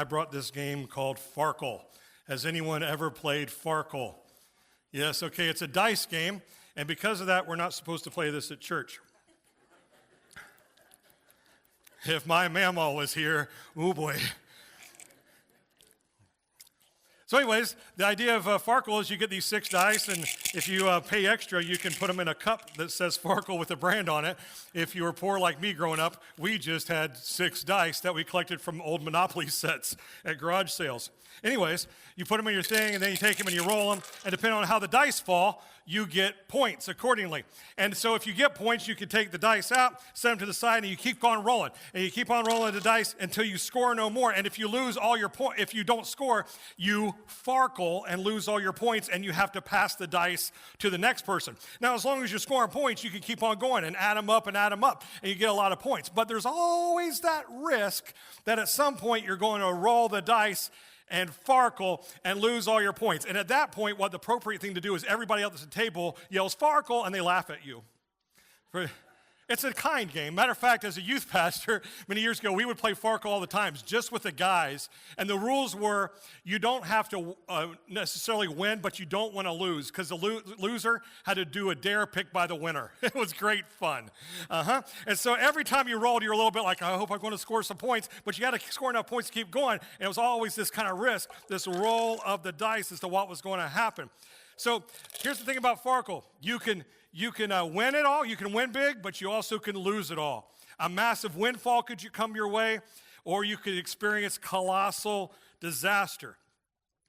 I brought this game called Farkle. Has anyone ever played Farkle? Yes, okay, it's a dice game, and because of that, we're not supposed to play this at church. If my mama was here, oh boy. So anyways, the idea of Farkle is you get these 6 dice, and if you pay extra, you can put them in a cup that says Farkle with a brand on it. If you were poor like me growing up, we just had 6 dice that we collected from old Monopoly sets at garage sales. Anyways, you put them in your thing, and then you take them and you roll them, and depending on how the dice fall, you get points accordingly. And so if you get points, you can take the dice out, set them to the side, and you keep on rolling. And you keep on rolling the dice until you score no more. And if you lose all your points, if you don't score, you farkle and lose all your points, and you have to pass the dice to the next person. Now, as long as you're scoring points, you can keep on going and add them up, and you get a lot of points. But there's always that risk that at some point you're going to roll the dice and farkle and lose all your points. And at that point, what the appropriate thing to do is everybody else at the table yells farkle, and they laugh at you. It's a kind game. Matter of fact, as a youth pastor, many years ago, we would play Farkle all the time, just with the guys. And the rules were you don't have to necessarily win, but you don't want to lose, because the loser had to do a dare picked by the winner. It was great fun. And so every time you rolled, you're a little bit like, I hope I'm going to score some points, but you got to score enough points to keep going. And it was always this kind of risk, this roll of the dice as to what was going to happen. So here's the thing about Farkle. You can win it all. You can win big, but you also can lose it all. A massive windfall could come your way, or you could experience colossal disaster.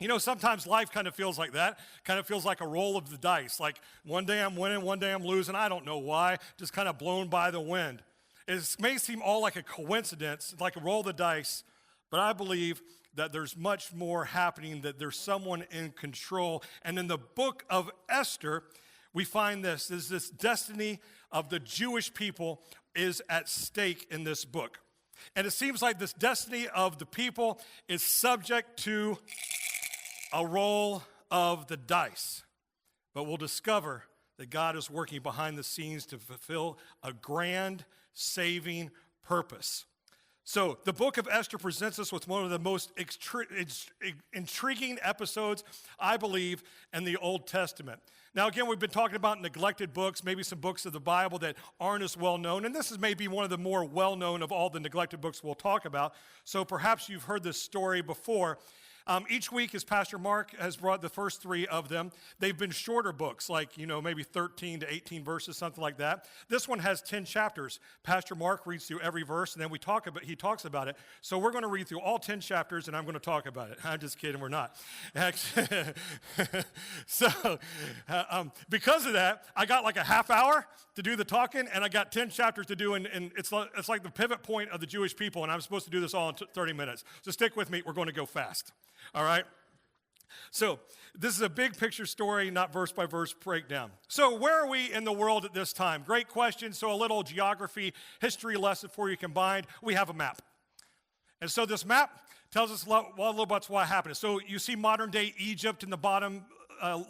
You know, sometimes life kind of feels like that. Kind of feels like a roll of the dice. Like one day I'm winning, one day I'm losing. I don't know why. Just kind of blown by the wind. It may seem all like a coincidence, like a roll of the dice, but I believe that there's much more happening, that there's someone in control. And in the book of Esther, we find this destiny of the Jewish people is at stake in this book. And it seems like this destiny of the people is subject to a roll of the dice. But we'll discover that God is working behind the scenes to fulfill a grand saving purpose. So the book of Esther presents us with one of the most intriguing episodes, I believe, in the Old Testament. Now, again, we've been talking about neglected books, maybe some books of the Bible that aren't as well known, and this is maybe one of the more well-known of all the neglected books we'll talk about. So perhaps you've heard this story before. Each week, as Pastor Mark has brought the first 3 of them, they've been shorter books, like, maybe 13 to 18 verses, something like that. This one has 10 chapters. Pastor Mark reads through every verse, and then he talks about it. So we're going to read through all 10 chapters, and I'm going to talk about it. I'm just kidding, we're not. So because of that, I got like a half hour to do the talking, and I got 10 chapters to do, and it's like the pivot point of the Jewish people, and I'm supposed to do this all in 30 minutes. So stick with me, we're going to go fast. All right? So this is a big picture story, not verse by verse breakdown. So where are we in the world at this time? Great question. So a little geography, history lesson for you combined. We have a map. And so this map tells us a little about what happened. So you see modern day Egypt in the bottom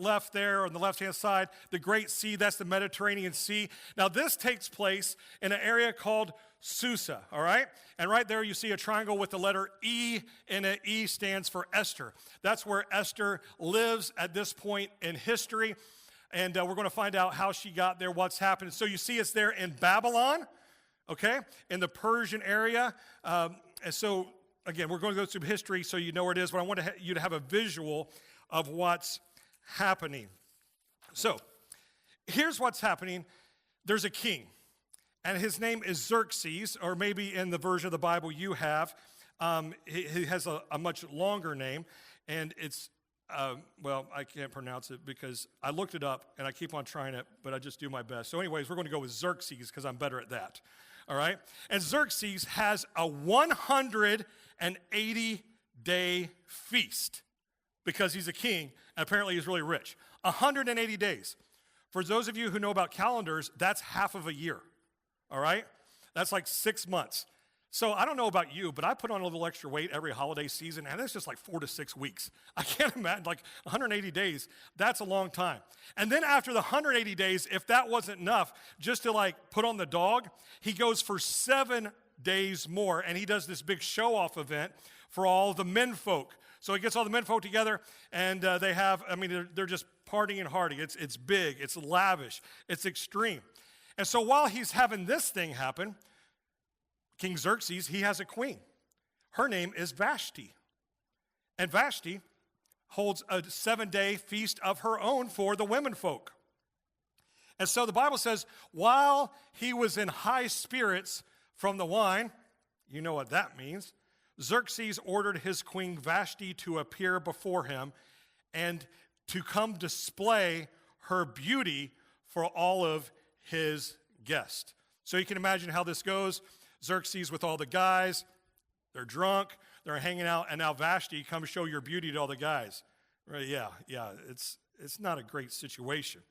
left there on the left-hand side. The Great Sea, that's the Mediterranean Sea. Now this takes place in an area called Susa, all right? And right there you see a triangle with the letter E in it. E stands for Esther. That's where Esther lives at this point in history. And we're going to find out how she got there, what's happened. So you see it's there in Babylon, okay, in the Persian area. And so, again, we're going to go through history so you know where it is, but I want you to have a visual of what's happening. So here's what's happening. There's a king. And his name is Xerxes, or maybe in the version of the Bible you have, he has a much longer name, and it's, I can't pronounce it because I looked it up, and I keep on trying it, but I just do my best. So anyways, we're going to go with Xerxes because I'm better at that, all right? And Xerxes has a 180-day feast because he's a king, and apparently he's really rich. 180 days. For those of you who know about calendars, that's half of a year. All right? That's like 6 months. So I don't know about you, but I put on a little extra weight every holiday season, and it's just like 4 to 6 weeks. I can't imagine, like 180 days, that's a long time. And then after the 180 days, if that wasn't enough, just to like put on the dog, he goes for 7 days more, and he does this big show-off event for all the menfolk. So he gets all the menfolk together, and they're just partying hardy. It's big, it's lavish, it's extreme. And so while he's having this thing happen, King Xerxes, he has a queen. Her name is Vashti. And Vashti holds a 7-day feast of her own for the womenfolk. And so the Bible says, while he was in high spirits from the wine, you know what that means, Xerxes ordered his queen Vashti to appear before him and to come display her beauty for all of his guests. So you can imagine how this goes. Xerxes with all the guys, they're drunk, they're hanging out, and now Vashti, come show your beauty to all the guys. Right? Yeah, it's not a great situation.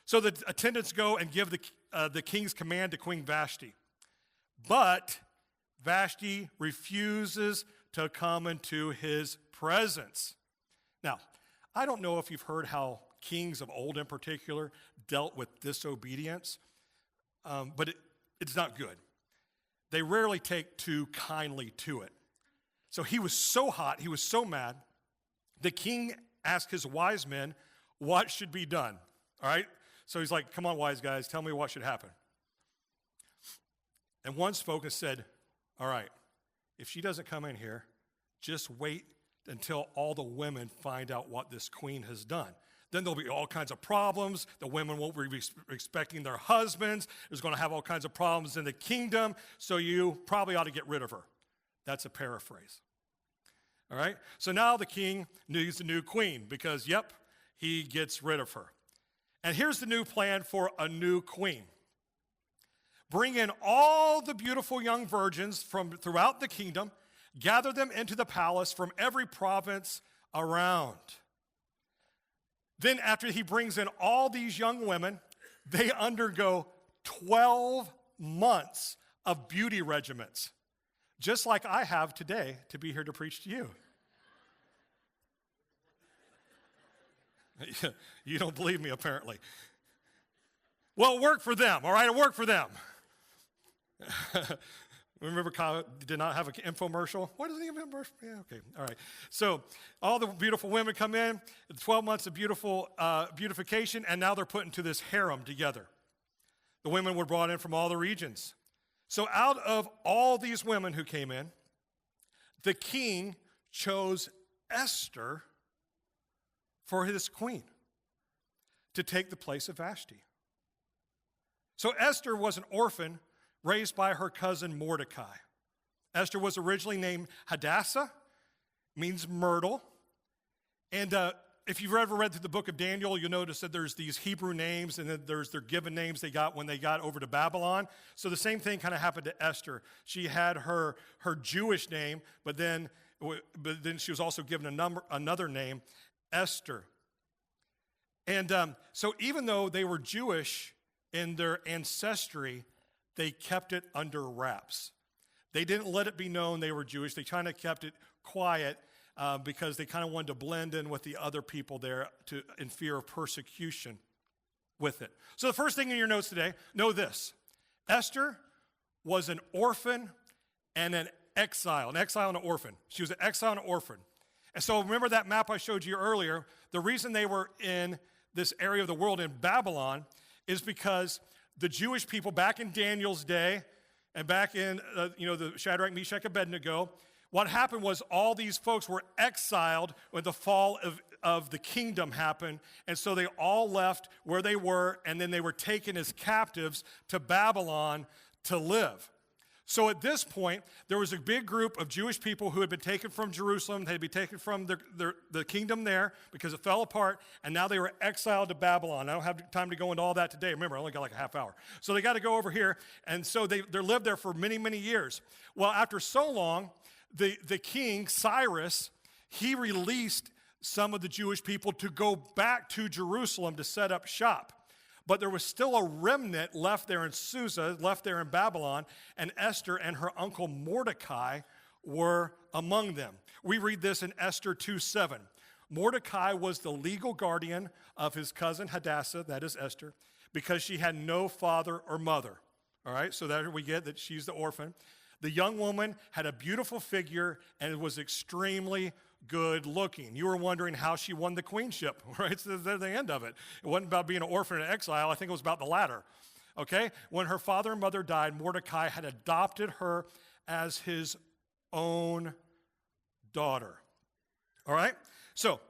So the attendants go and give the king's command to Queen Vashti. But Vashti refuses to come into his presence. Now, I don't know if you've heard how kings of old in particular dealt with disobedience, but it's not good. They rarely take too kindly to it. So he was so hot, he was so mad, the king asked his wise men what should be done, all right? So he's like, come on, wise guys, tell me what should happen. And one spoke and said, all right, if she doesn't come in here, just wait until all the women find out what this queen has done. Then there'll be all kinds of problems. The women won't be respecting their husbands. There's going to have all kinds of problems in the kingdom, so you probably ought to get rid of her. That's a paraphrase. All right? So now the king needs a new queen because, he gets rid of her. And here's the new plan for a new queen. Bring in all the beautiful young virgins from throughout the kingdom, gather them into the palace from every province around. Then after he brings in all these young women, they undergo 12 months of beauty regimens, just like I have today to be here to preach to you. You don't believe me, apparently. Well, it worked for them, all right? It worked for them. Remember, Kyle did not have an infomercial? Why doesn't he have an infomercial? Yeah, okay, all right. So all the beautiful women come in, 12 months of beautiful beautification, and now they're put into this harem together. The women were brought in from all the regions. So out of all these women who came in, the king chose Esther for his queen to take the place of Vashti. So Esther was an orphan raised by her cousin Mordecai. Esther was originally named Hadassah, means myrtle. And if you've ever read through the book of Daniel, you'll notice that there's these Hebrew names and then there's their given names they got when they got over to Babylon. So the same thing kind of happened to Esther. She had her Jewish name, but then she was also given another name, Esther. And so even though they were Jewish in their ancestry, they kept it under wraps. They didn't let it be known they were Jewish. They kind of kept it quiet because they kind of wanted to blend in with the other people there in fear of persecution with it. So the first thing in your notes today, know this. Esther was an orphan and an exile and an orphan. She was an exile and an orphan. And so remember that map I showed you earlier. The reason they were in this area of the world in Babylon is because the Jewish people back in Daniel's day and back in, the Shadrach, Meshach, Abednego, what happened was all these folks were exiled when the fall of the kingdom happened. And so they all left where they were, and then they were taken as captives to Babylon to live. So at this point, there was a big group of Jewish people who had been taken from Jerusalem. They had been taken from the kingdom there because it fell apart, and now they were exiled to Babylon. I don't have time to go into all that today. Remember, I only got like a half hour. So they got to go over here, and so they lived there for many, many years. Well, after so long, the king, Cyrus, he released some of the Jewish people to go back to Jerusalem to set up shop. But there was still a remnant left there in Susa, left there in Babylon, and Esther and her uncle Mordecai were among them. We read this in Esther 2:7. Mordecai was the legal guardian of his cousin Hadassah, that is Esther, because she had no father or mother. All right, so there we get that she's the orphan. The young woman had a beautiful figure and was extremely good looking. You were wondering how she won the queenship, right? So that's the end of it. It wasn't about being an orphan in exile. I think it was about the latter. Okay? When her father and mother died, Mordecai had adopted her as his own daughter. All right? So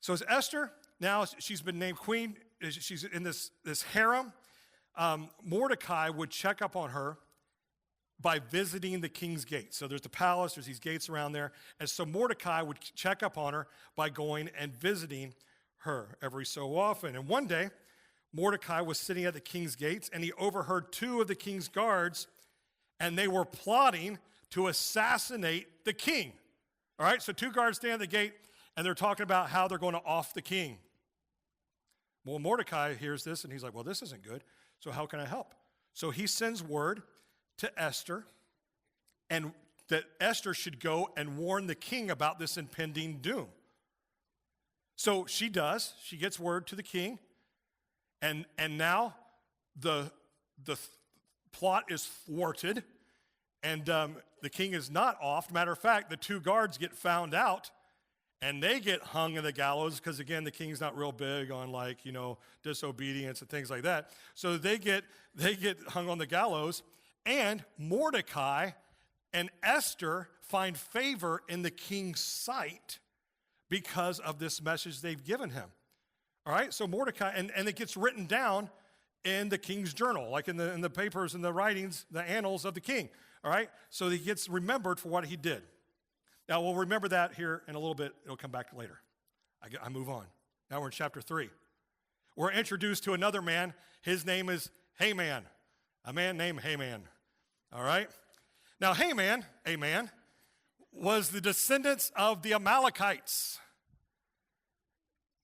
as Esther, now she's been named queen. She's in this harem. Mordecai would check up on her by visiting the king's gate. So there's the palace, there's these gates around there. And so Mordecai would check up on her by going and visiting her every so often. And one day, Mordecai was sitting at the king's gates, and he overheard two of the king's guards, and they were plotting to assassinate the king. All right, so two guards stand at the gate, and they're talking about how they're going to off the king. Well, Mordecai hears this, and he's like, well, this isn't good, so how can I help? So he sends word to Esther, and that Esther should go and warn the king about this impending doom. So she does. She gets word to the king, and now the plot is thwarted, and the king is not off. Matter of fact, the two guards get found out, and they get hung in the gallows because, again, the king's not real big on, disobedience and things like that. So they get hung on the gallows. And Mordecai and Esther find favor in the king's sight because of this message they've given him. All right, so Mordecai, and it gets written down in the king's journal, like in the papers and the writings, the annals of the king. All right, so he gets remembered for what he did. Now, we'll remember that here in a little bit. It'll come back later. I move on. Now we're in chapter 3. We're introduced to another man. His name is Haman. A man named Haman, all right? Now, Haman, a man, was the descendants of the Amalekites.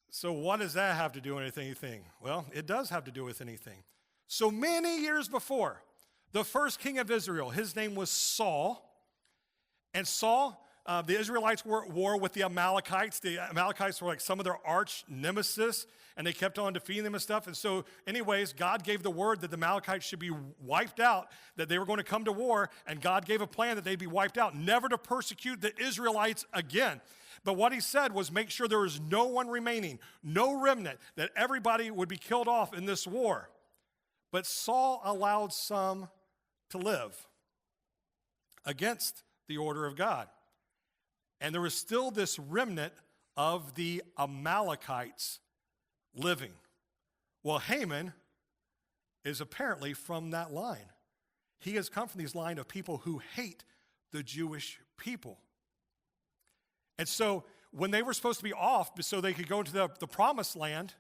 So what does that have to do with anything? Well, it does have to do with anything. So many years before, the first king of Israel, his name was Saul. And Saul, the Israelites were at war with the Amalekites. The Amalekites were like some of their arch nemesis, and they kept on defeating them and stuff. And so anyways, God gave the word that the Amalekites should be wiped out, that they were going to come to war, and God gave a plan that they'd be wiped out, never to persecute the Israelites again. But what he said was make sure there was no one remaining, no remnant, that everybody would be killed off in this war. But Saul allowed some to live against the order of God. And there was still this remnant of the Amalekites living. Well, Haman is apparently from that line. He has come from this line of people who hate the Jewish people. And so when they were supposed to be off so they could go into the promised land,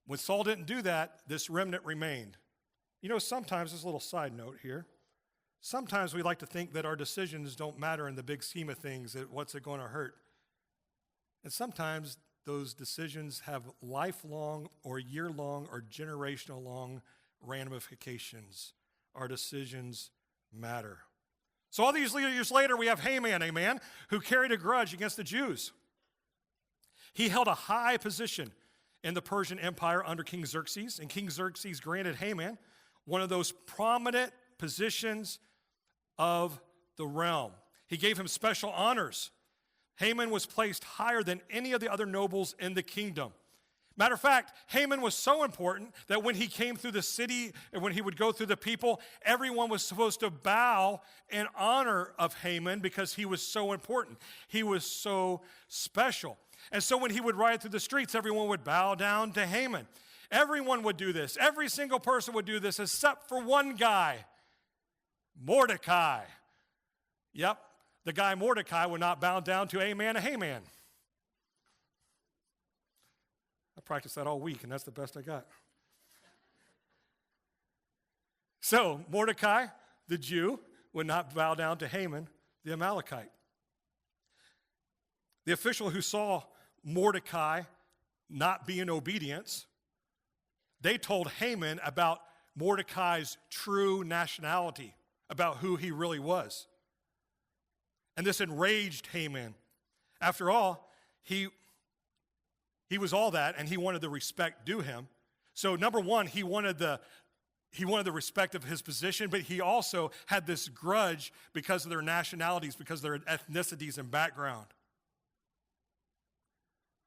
when Saul didn't do that, this remnant remained. You know, sometimes, this little side note here, sometimes we like to think that our decisions don't matter in the big scheme of things, that what's it going to hurt? And sometimes those decisions have lifelong or year-long or generational-long ramifications. Our decisions matter. So all these years later, we have Haman, a man who carried a grudge against the Jews. He held a high position in the Persian Empire under King Xerxes, and King Xerxes granted Haman one of those prominent positions of the realm. He gave him special honors. Haman was placed higher than any of the other nobles in the kingdom. Matter of fact, Haman was so important that when he came through the city and when he would go through the people, everyone was supposed to bow in honor of Haman because he was so important. He was so special. And so when he would ride through the streets, everyone would bow down to Haman. Everyone would do this. Every single person would do this except for one guy, Mordecai. Yep, the guy Mordecai would not bow down to a man, a Haman. I practiced that all week, and that's the best I got. So Mordecai, the Jew, would not bow down to Haman, the Amalekite. The official who saw Mordecai not be in obedience, they told Haman about Mordecai's true nationality, about who he really was. And this enraged Haman. After all, he was all that, and he wanted the respect due him. So number one, he wanted he wanted the respect of his position, but he also had this grudge because of their nationalities, because of their ethnicities and background.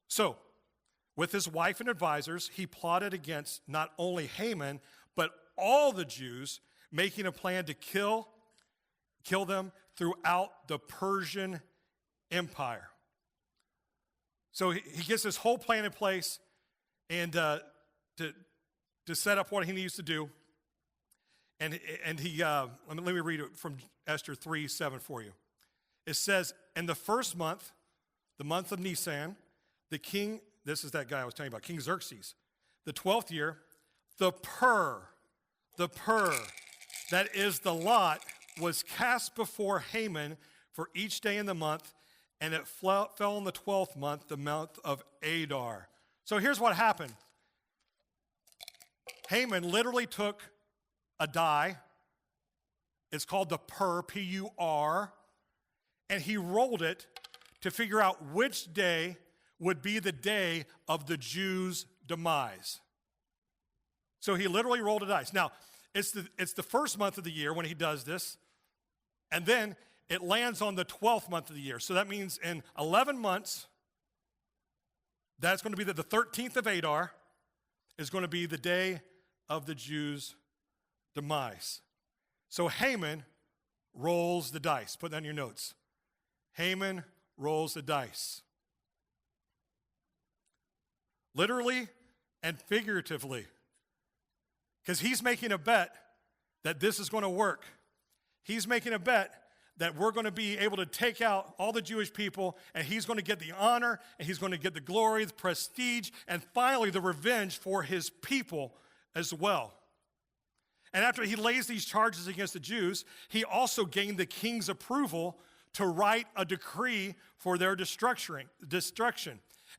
So, with his wife and advisors, he plotted against not only Haman, but all the Jews, making a plan to kill them throughout the Persian Empire. So he gets this whole plan in place and to set up what he needs to do. And he let me read it from Esther 3:7 for you. It says, in the first month, the month of Nisan, the king, this is that guy I was telling you about, King Xerxes, the 12th year, the pur, that is the lot, was cast before Haman for each day in the month, and it fell in the 12th month, the month of Adar. So here's what happened. Haman literally took a die. It's called the pur, P-U-R, and he rolled it to figure out which day would be the day of the Jews' demise. So he literally rolled a dice. Now, it's the first month of the year when he does this, and then it lands on the 12th month of the year. So that means in 11 months, that's going to be the 13th of Adar is going to be the day of the Jews' demise. So Haman rolls the dice. Put that in your notes. Haman rolls the dice. Literally and figuratively. Because he's making a bet that this is going to work. He's making a bet that we're going to be able to take out all the Jewish people, and he's going to get the honor, and he's going to get the glory, the prestige, and finally the revenge for his people as well. And after he lays these charges against the Jews, he also gained the king's approval to write a decree for their destruction.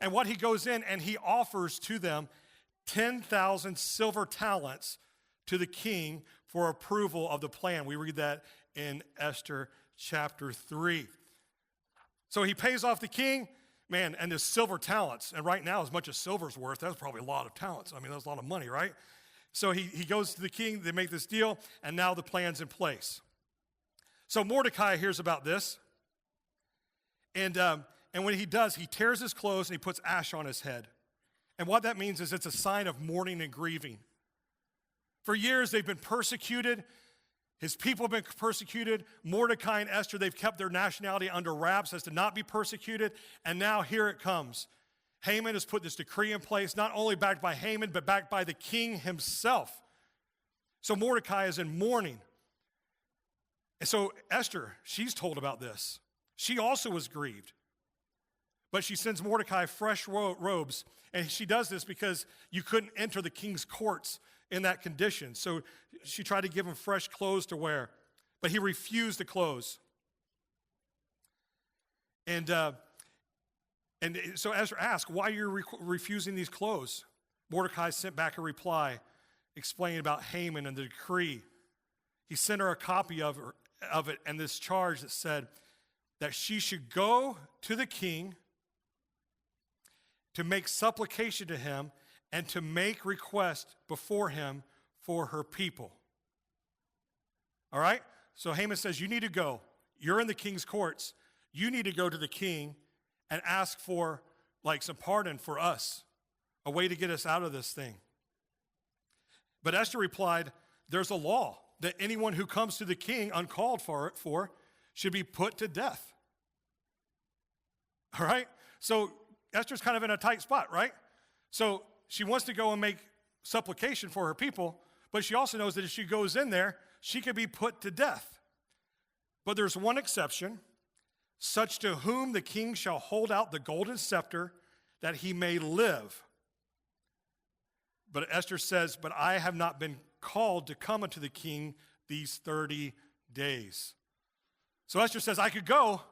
And what he goes in and he offers to them 10,000 silver talents to the king for approval of the plan. We read that in Esther chapter 3. So he pays off the king, man, and his silver talents. And right now, as much as silver's worth, that's probably a lot of talents. I mean, that's a lot of money, right? So he goes to the king, they make this deal, and now the plan's in place. So Mordecai hears about this, and when he does, he tears his clothes and he puts ash on his head. And what that means is it's a sign of mourning and grieving. For years, they've been persecuted. His people have been persecuted. Mordecai and Esther, they've kept their nationality under wraps as to not be persecuted. And now here it comes. Haman has put this decree in place, not only backed by Haman, but backed by the king himself. So Mordecai is in mourning. And so Esther, she's told about this. She also was grieved. But she sends Mordecai fresh robes. And she does this because you couldn't enter the king's courts in that condition. So she tried to give him fresh clothes to wear. But he refused the clothes. And so Esther asked, why are you refusing these clothes? Mordecai sent back a reply explaining about Haman and the decree. He sent her a copy of it and this charge that said that she should go to the king to make supplication to him and to make request before him for her people. All right? So Haman says, you need to go. You're in the king's courts. You need to go to the king and ask for some pardon for us, a way to get us out of this thing. But Esther replied, there's a law that anyone who comes to the king uncalled for should be put to death. All right? So Esther's kind of in a tight spot, right? So she wants to go and make supplication for her people, but she also knows that if she goes in there, she could be put to death. But there's one exception, such to whom the king shall hold out the golden scepter that he may live. But Esther says, but I have not been called to come unto the king these 30 days. So Esther says, I could go,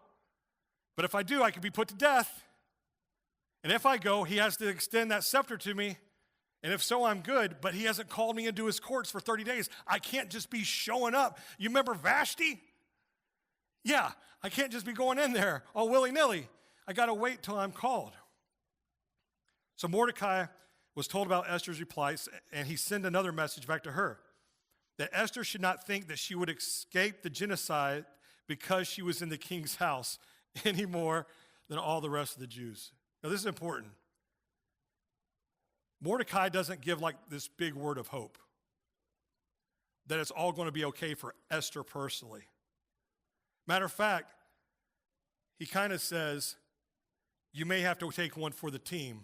but if I do, I could be put to death. And if I go, he has to extend that scepter to me. And if so, I'm good, but he hasn't called me into his courts for 30 days. I can't just be showing up. You remember Vashti? Yeah, I can't just be going in there all willy-nilly. I got to wait till I'm called. So Mordecai was told about Esther's replies, and he sent another message back to her. that Esther should not think that she would escape the genocide because she was in the king's house any more than all the rest of the Jews. Now, this is important. Mordecai doesn't give like this big word of hope that it's all going to be okay for Esther personally. Matter of fact, he kind of says, you may have to take one for the team.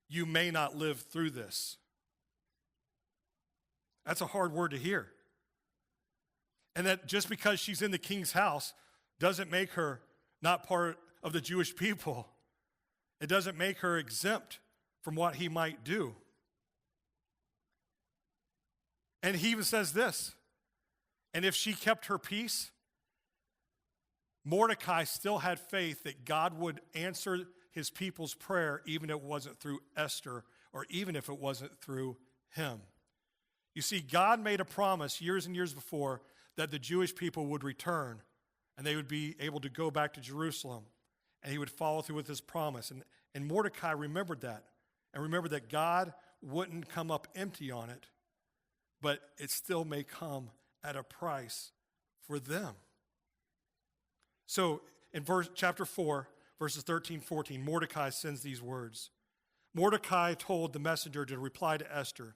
You may not live through this. That's a hard word to hear. And that just because she's in the king's house doesn't make her not part of the Jewish people. It doesn't make her exempt from what he might do. And he even says this, and if she kept her peace, Mordecai still had faith that God would answer his people's prayer even if it wasn't through Esther or even if it wasn't through him. You see, God made a promise years and years before that the Jewish people would return and they would be able to go back to Jerusalem and he would follow through with his promise. And Mordecai remembered that and remembered that God wouldn't come up empty on it, but it still may come at a price for them. So in chapter 4, verses 13, 14, Mordecai sends these words. Mordecai told the messenger to reply to Esther,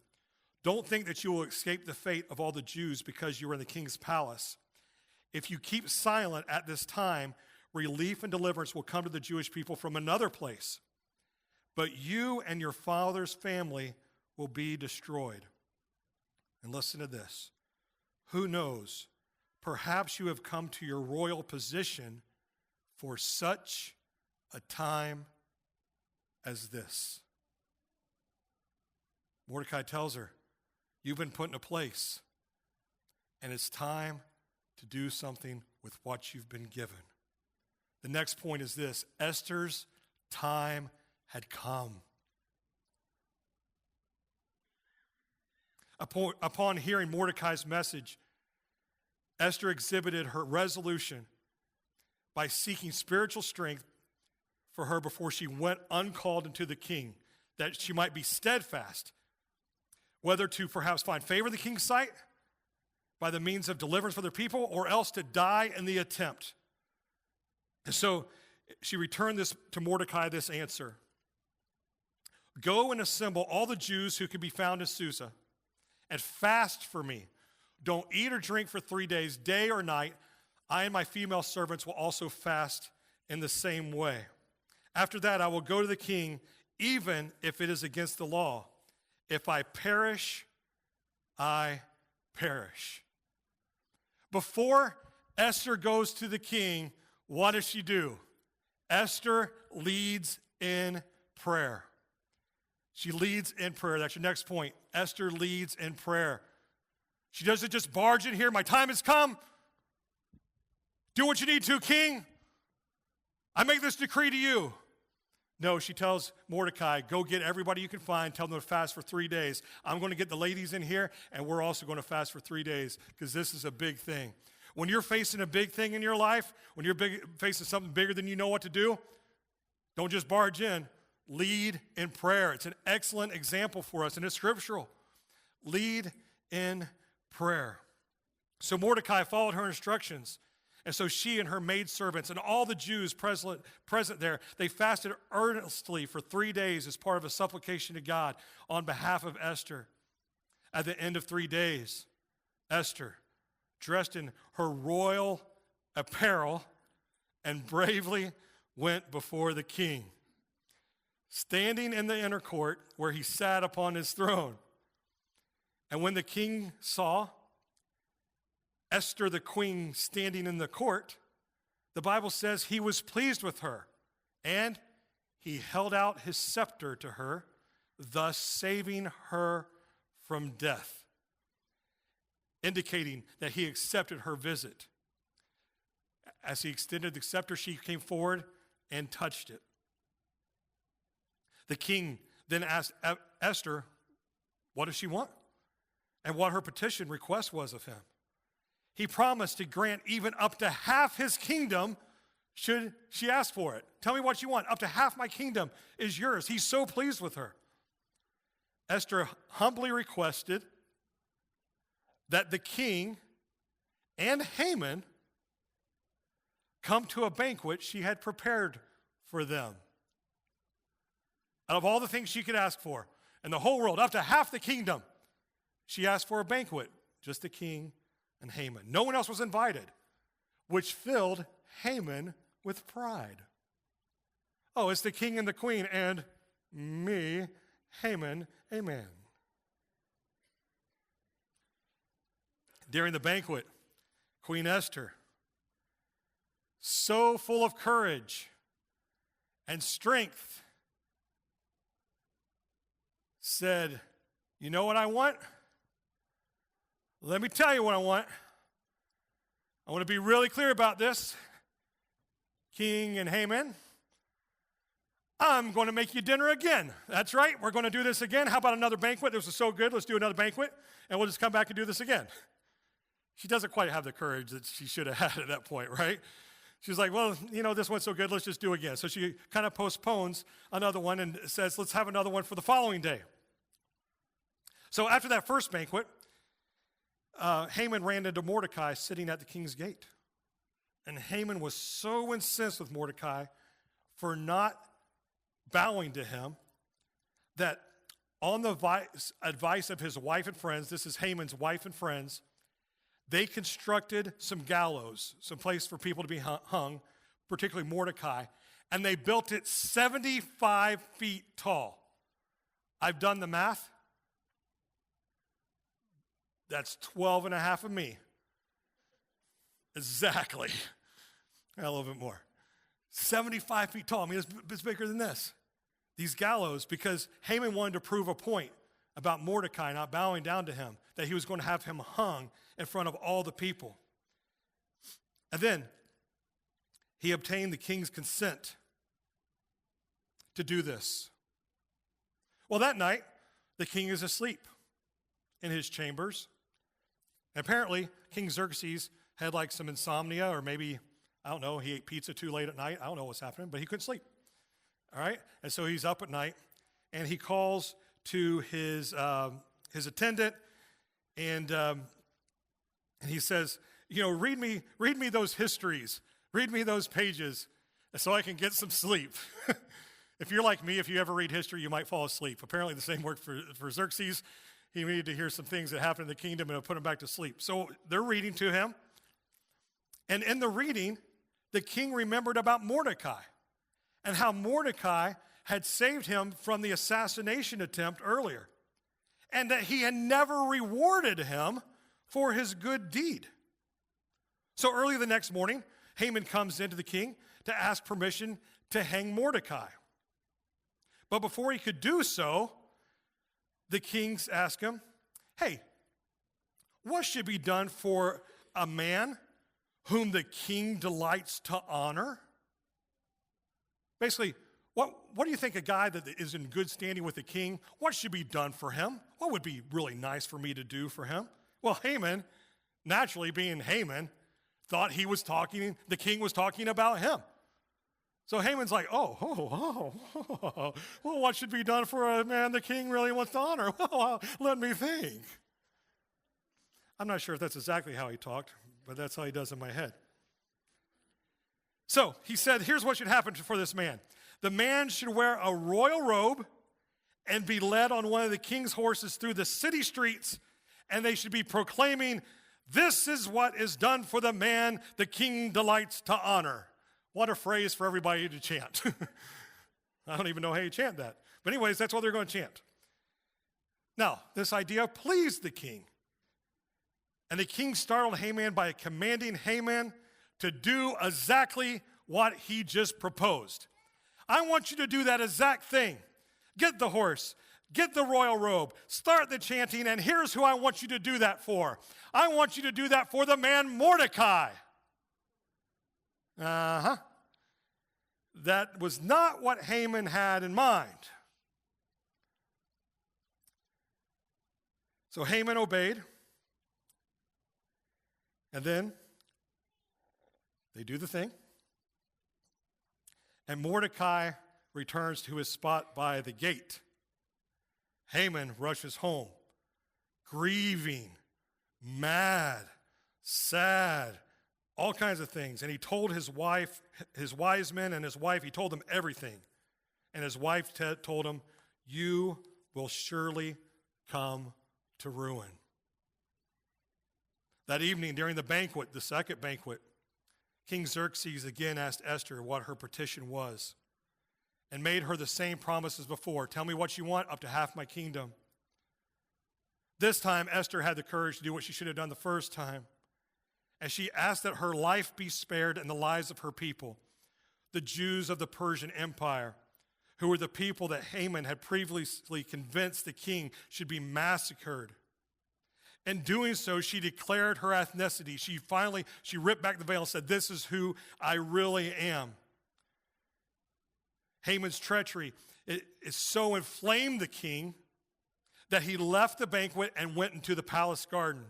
don't think that you will escape the fate of all the Jews because you are in the king's palace. If you keep silent at this time, relief and deliverance will come to the Jewish people from another place. But you and your father's family will be destroyed. And listen to this. Who knows? Perhaps you have come to your royal position for such a time as this. Mordecai tells her, you've been put in a place, and it's time to do something with what you've been given. The next point is this: Esther's time had come. Upon hearing Mordecai's message, Esther exhibited her resolution by seeking spiritual strength for her before she went uncalled into the king, that she might be steadfast, whether to perhaps find favor in the king's sight by the means of deliverance for their people, or else to die in the attempt. And so she returned this to Mordecai, this answer. Go and assemble all the Jews who can be found in Susa, and fast for me. Don't eat or drink for 3 days, day or night. I and my female servants will also fast in the same way. After that, I will go to the king, even if it is against the law. If I perish, I perish. Before Esther goes to the king, what does she do? Esther leads in prayer. She leads in prayer. That's your next point. Esther leads in prayer. She doesn't just barge in here. My time has come. Do what you need to, king. I make this decree to you. No, she tells Mordecai, go get everybody you can find. Tell them to fast for 3 days. I'm going to get the ladies in here, and we're also going to fast for 3 days because this is a big thing. When you're facing a big thing in your life, when you're facing something bigger than you know what to do, don't just barge in. Lead in prayer. It's an excellent example for us, and it's scriptural. Lead in prayer. So Mordecai followed her instructions. And so she and her maidservants and all the Jews present there, they fasted earnestly for 3 days as part of a supplication to God on behalf of Esther. At the end of 3 days, Esther, dressed in her royal apparel, and bravely went before the king, standing in the inner court where he sat upon his throne. And when the king saw Esther the queen standing in the court, the Bible says he was pleased with her, and he held out his scepter to her, thus saving her from death, indicating that he accepted her visit. As he extended the scepter, she came forward and touched it. The king then asked Esther, what does she want? And what her petition request was of him. He promised to grant even up to half his kingdom should she ask for it. Tell me what you want. Up to half my kingdom is yours. He's so pleased with her. Esther humbly requested that the king and Haman come to a banquet she had prepared for them. Out of all the things she could ask for in the whole world, up to half the kingdom, she asked for a banquet, just the king and Haman. No one else was invited, which filled Haman with pride. Oh, it's the king and the queen and me, Haman, amen. During the banquet, Queen Esther, so full of courage and strength, said, you know what I want? Let me tell you what I want. I want to be really clear about this. King and Haman, I'm going to make you dinner again. That's right, we're going to do this again. How about another banquet? This was so good, let's do another banquet, and we'll just come back and do this again. She doesn't quite have the courage that she should have had at that point, right? She's like, well, this one's so good, let's just do it again. So she kind of postpones another one and says, let's have another one for the following day. So after that first banquet, Haman ran into Mordecai sitting at the king's gate. And Haman was so incensed with Mordecai for not bowing to him that on the advice of his wife and friends, this is Haman's wife and friends, they constructed some gallows, some place for people to be hung, particularly Mordecai, and they built it 75 feet tall. I've done the math. That's 12 and a half of me. Exactly. A little bit more. 75 feet tall. I mean, it's bigger than this. These gallows, because Haman wanted to prove a point about Mordecai not bowing down to him, that he was going to have him hung in front of all the people. And then he obtained the king's consent to do this. Well, that night, the king is asleep in his chambers. And apparently, King Xerxes had like some insomnia, or maybe, I don't know, he ate pizza too late at night. I don't know what's happening, but he couldn't sleep. All right? And so he's up at night, and he calls to his attendant, and he says, read me those histories. Read me those pages so I can get some sleep. If you're like me, if you ever read history, you might fall asleep. Apparently the same worked for Xerxes. He needed to hear some things that happened in the kingdom and it'll put him back to sleep. So they're reading to him. And in the reading, the king remembered about Mordecai and how Mordecai had saved him from the assassination attempt earlier, and that he had never rewarded him for his good deed. So early the next morning, Haman comes into the king to ask permission to hang Mordecai. But before he could do so, the king asked him, hey, what should be done for a man whom the king delights to honor? Basically, what do you think a guy that is in good standing with the king, what should be done for him? What would be really nice for me to do for him? Well, Haman, naturally being Haman, thought the king was talking about him. So Haman's like, well, what should be done for a man the king really wants to honor? Well, let me think. I'm not sure if that's exactly how he talked, but that's how he does in my head. So he said, here's what should happen for this man. The man should wear a royal robe and be led on one of the king's horses through the city streets, and they should be proclaiming, this is what is done for the man the king delights to honor. What a phrase for everybody to chant. I don't even know how you chant that. But anyways, that's what they're going to chant. Now, this idea pleased the king. And the king startled Haman by commanding Haman to do exactly what he just proposed. I want you to do that exact thing. Get the horse, get the royal robe, start the chanting, and here's who I want you to do that for. I want you to do that for the man Mordecai. That was not what Haman had in mind. So Haman obeyed. And then they do the thing. And Mordecai returns to his spot by the gate. Haman rushes home, grieving mad, sad, all kinds of things. And he told his wife, his wise men and his wife, he told them everything. And his wife told him, you will surely come to ruin. That evening during the banquet, the second banquet, King Xerxes again asked Esther what her petition was and made her the same promise as before. Tell me what you want, up to half my kingdom. This time, Esther had the courage to do what she should have done the first time. And she asked that her life be spared and the lives of her people, the Jews of the Persian Empire, who were the people that Haman had previously convinced the king should be massacred. In doing so, she declared her ethnicity. She ripped back the veil and said, this is who I really am. Haman's treachery, it so inflamed the king that he left the banquet and went into the palace garden.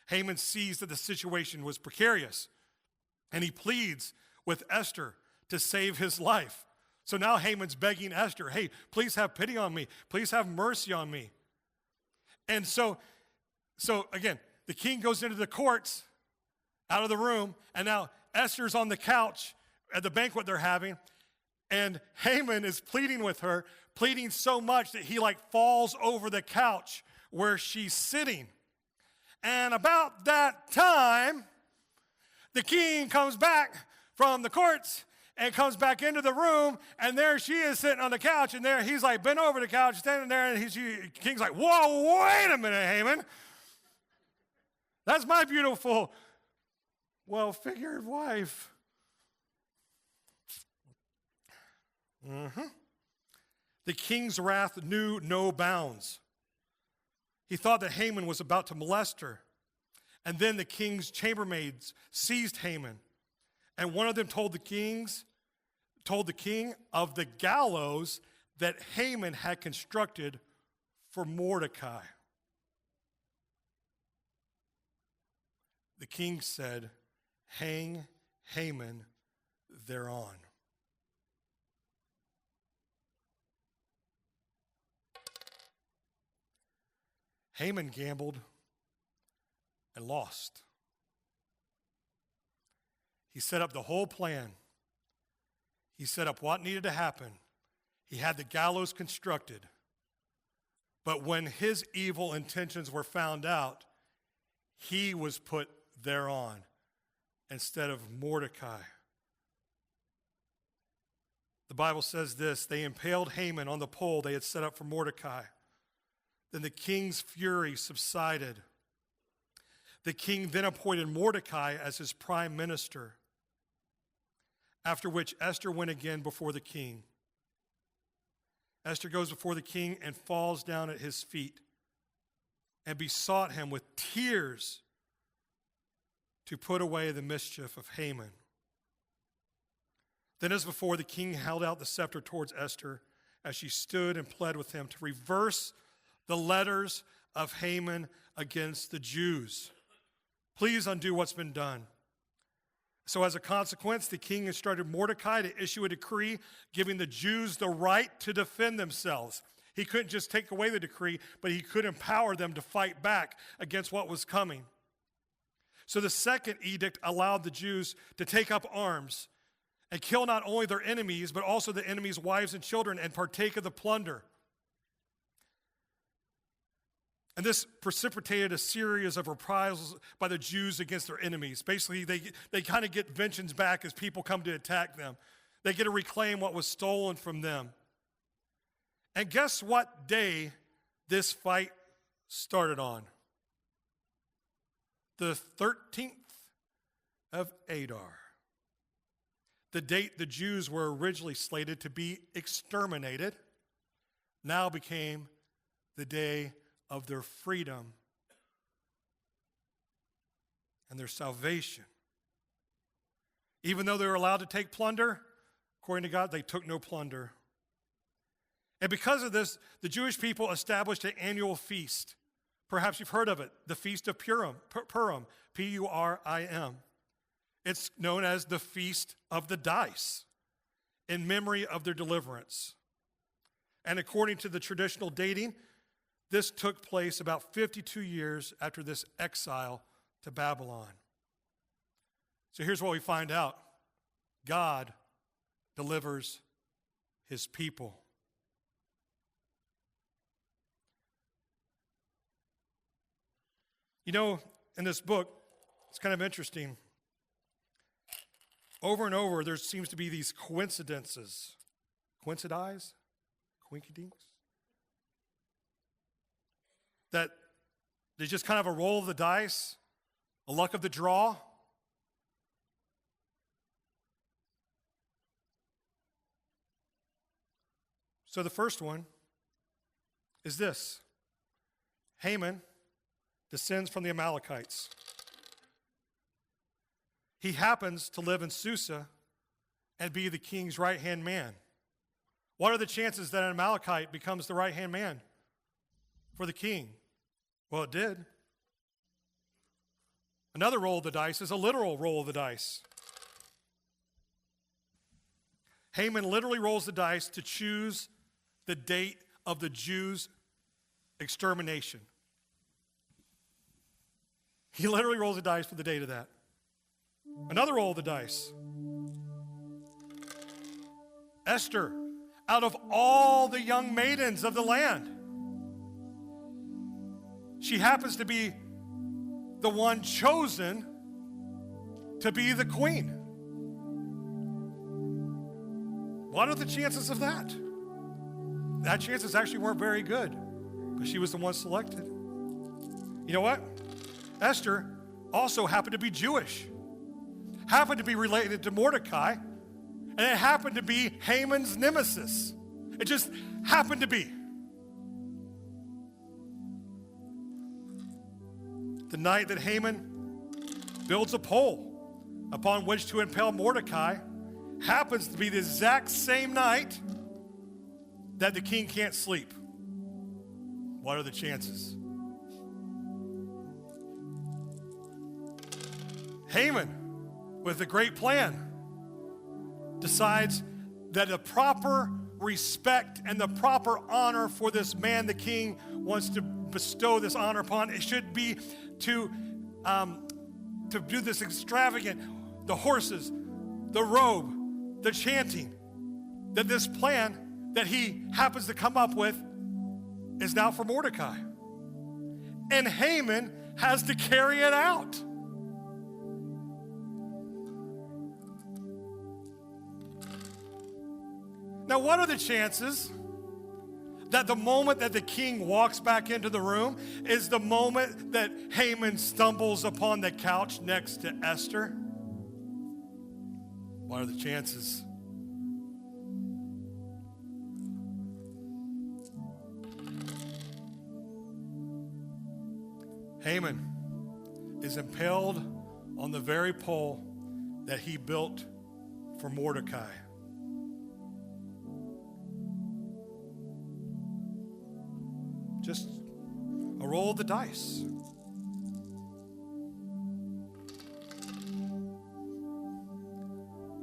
Haman sees that the situation was precarious, and he pleads with Esther to save his life. So now Haman's begging Esther, hey, please have pity on me. Please have mercy on me. And so again, the king goes into the courts, out of the room, and now Esther's on the couch at the banquet they're having, and Haman is pleading with her, pleading so much that he falls over the couch where she's sitting. And about that time, the king comes back from the courts and comes back into the room, and there she is sitting on the couch, and there he's bent over the couch, standing there, and the king's like, whoa, wait a minute, Haman. That's my beautiful, well-figured wife. The king's wrath knew no bounds. He thought that Haman was about to molest her. And then the king's chambermaids seized Haman. And one of them told the king of the gallows that Haman had constructed for Mordecai. The king said, hang Haman thereon. Haman gambled and lost. He set up the whole plan. He set up what needed to happen. He had the gallows constructed. But when his evil intentions were found out, he was put thereon instead of Mordecai. The Bible says this, they impaled Haman on the pole they had set up for Mordecai. Then the king's fury subsided. The king then appointed Mordecai as his prime minister, after which Esther went again before the king. Esther goes before the king and falls down at his feet and besought him with tears to put away the mischief of Haman. Then as before, the king held out the scepter towards Esther as she stood and pled with him to reverse the letters of Haman against the Jews. Please undo what's been done. So as a consequence, the king instructed Mordecai to issue a decree giving the Jews the right to defend themselves. He couldn't just take away the decree, but he could empower them to fight back against what was coming. So the second edict allowed the Jews to take up arms and kill not only their enemies, but also the enemies' wives and children and partake of the plunder. And this precipitated a series of reprisals by the Jews against their enemies. Basically, they kind of get vengeance back as people come to attack them. They get to reclaim what was stolen from them. And guess what day this fight started on? The 13th of Adar. The date the Jews were originally slated to be exterminated now became the day of their freedom and their salvation. Even though they were allowed to take plunder, according to God, they took no plunder. And because of this, the Jewish people established an annual feast. Perhaps you've heard of it, the Feast of Purim, P-U-R-I-M. It's known as the Feast of the Dice, in memory of their deliverance. And according to the traditional dating, This took place about 52 years after this exile to Babylon. So here's what we find out. God delivers his people. You know, in this book, it's kind of interesting. Over and over, there seems to be these coincidences. Coincidize? Quinkydinks? That there's just kind of a roll of the dice, a luck of the draw. So the first one is this. Haman descends from the Amalekites. He happens to live in Susa and be the king's right-hand man. What are the chances that an Amalekite becomes the right-hand man for the king? Well, it did. Another roll of the dice is a literal roll of the dice. Haman literally rolls the dice to choose the date of the Jews' extermination. He literally rolls the dice for the date of that. Another roll of the dice. Esther, out of all the young maidens of the land, she happens to be the one chosen to be the queen. What are the chances of that? That chances actually weren't very good, but she was the one selected. You know what? Esther also happened to be Jewish, happened to be related to Mordecai, and it happened to be Haman's nemesis. It just happened to be. The night that Haman builds a pole upon which to impale Mordecai happens to be the exact same night that the king can't sleep. What are the chances? Haman, with a great plan, decides that the proper respect and the proper honor for this man the king wants to bestow this honor upon, it should be to do this extravagant, the horses, the robe, the chanting, that this plan that he happens to come up with is now for Mordecai. And Haman has to carry it out. Now, what are the chances that the moment that the king walks back into the room is the moment that Haman stumbles upon the couch next to Esther? What are the chances? Haman is impaled on the very pole that he built for Mordecai. Just a roll of the dice.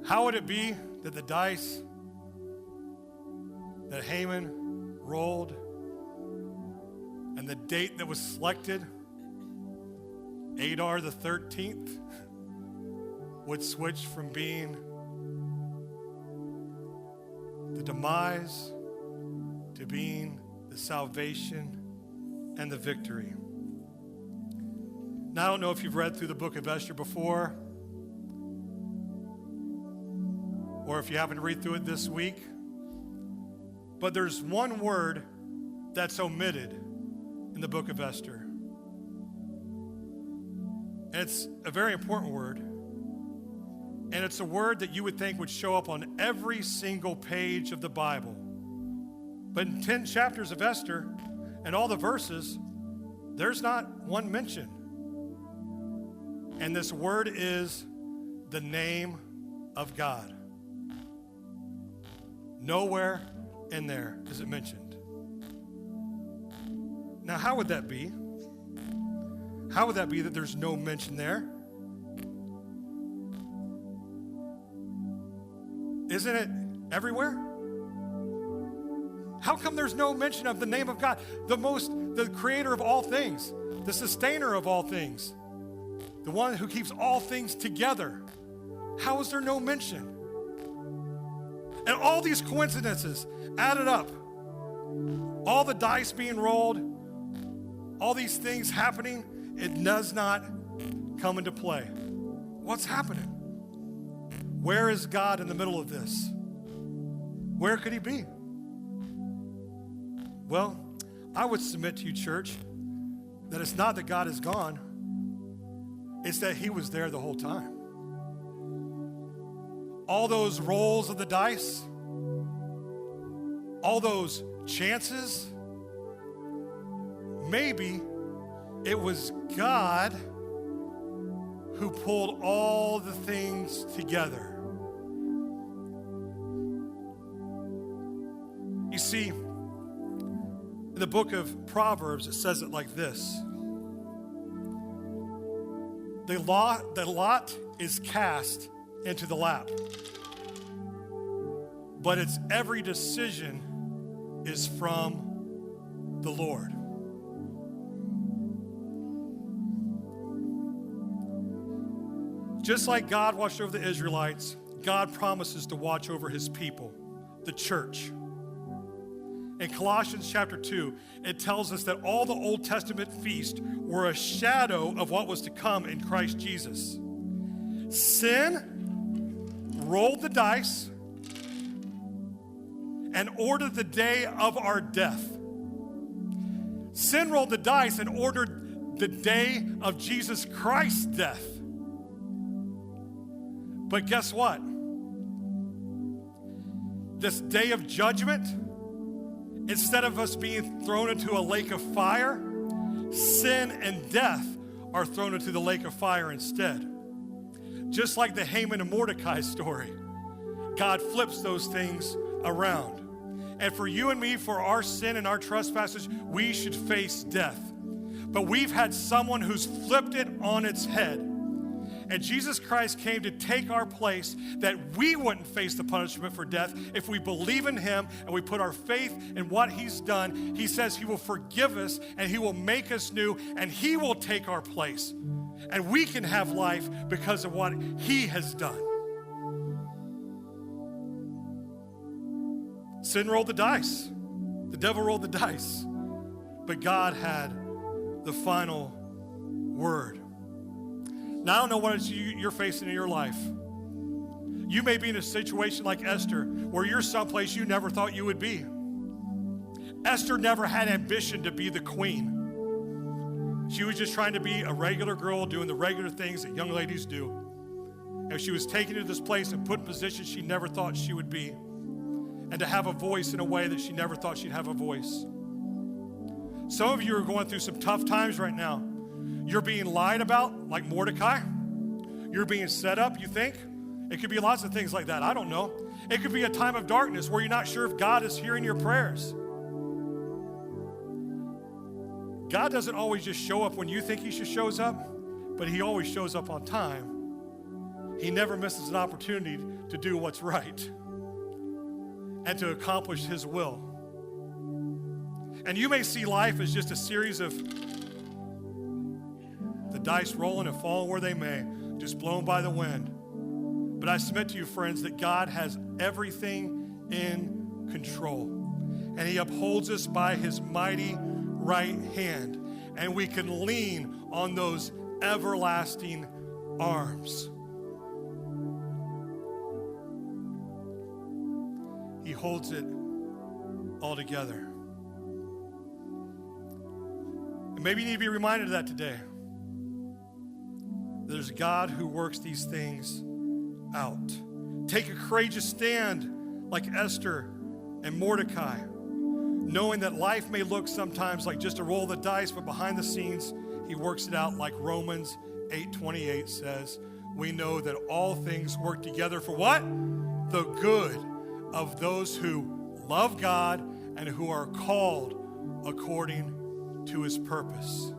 How would it be that the dice that Haman rolled and the date that was selected, Adar the 13th, would switch from being the demise to being the salvation and the victory? Now, I don't know if you've read through the book of Esther before, or if you happen to read through it this week, but there's one word that's omitted in the book of Esther. And it's a very important word. And it's a word that you would think would show up on every single page of the Bible. But in 10 chapters of Esther and all the verses, there's not one mention. And this word is the name of God. Nowhere in there is it mentioned. Now, how would that be? How would that be that there's no mention there? Isn't it everywhere? How come there's no mention of the name of God? The the creator of all things, the sustainer of all things, the one who keeps all things together. How is there no mention? And all these coincidences added up, all the dice being rolled, all these things happening, it does not come into play. What's happening? Where is God in the middle of this? Where could he be? Well, I would submit to you, church, that it's not that God is gone, it's that he was there the whole time. All those rolls of the dice, all those chances, maybe it was God who pulled all the things together. You see, in the book of Proverbs, it says it like this. The lot is cast into the lap, but its every decision is from the Lord. Just like God watched over the Israelites, God promises to watch over his people, the church. In Colossians chapter 2, it tells us that all the Old Testament feasts were a shadow of what was to come in Christ Jesus. Sin rolled the dice and ordered the day of our death. Sin rolled the dice and ordered the day of Jesus Christ's death. But guess what? This day of judgment, instead of us being thrown into a lake of fire, sin and death are thrown into the lake of fire instead. Just like the Haman and Mordecai story, God flips those things around. And for you and me, for our sin and our trespasses, we should face death. But we've had someone who's flipped it on its head. And Jesus Christ came to take our place that we wouldn't face the punishment for death. If we believe in him and we put our faith in what he's done, he says he will forgive us and he will make us new and he will take our place. And we can have life because of what he has done. Sin rolled the dice. The devil rolled the dice. But God had the final word. Now, I don't know what you're facing in your life. You may be in a situation like Esther, where you're someplace you never thought you would be. Esther never had ambition to be the queen. She was just trying to be a regular girl doing the regular things that young ladies do. And she was taken to this place and put in positions she never thought she would be. And to have a voice in a way that she never thought she'd have a voice. Some of you are going through some tough times right now. You're being lied about, like Mordecai. You're being set up, you think? It could be lots of things like that. I don't know. It could be a time of darkness where you're not sure if God is hearing your prayers. God doesn't always just show up when you think he shows up, but he always shows up on time. He never misses an opportunity to do what's right and to accomplish his will. And you may see life as just a series of the dice rolling and falling where they may, just blown by the wind. But I submit to you, friends, that God has everything in control. And he upholds us by his mighty right hand. And we can lean on those everlasting arms. He holds it all together. And maybe you need to be reminded of that today. There's a God who works these things out. Take a courageous stand like Esther and Mordecai, knowing that life may look sometimes like just a roll of the dice, but behind the scenes, he works it out like Romans 8:28 says. We know that all things work together for what? The good of those who love God and who are called according to his purpose.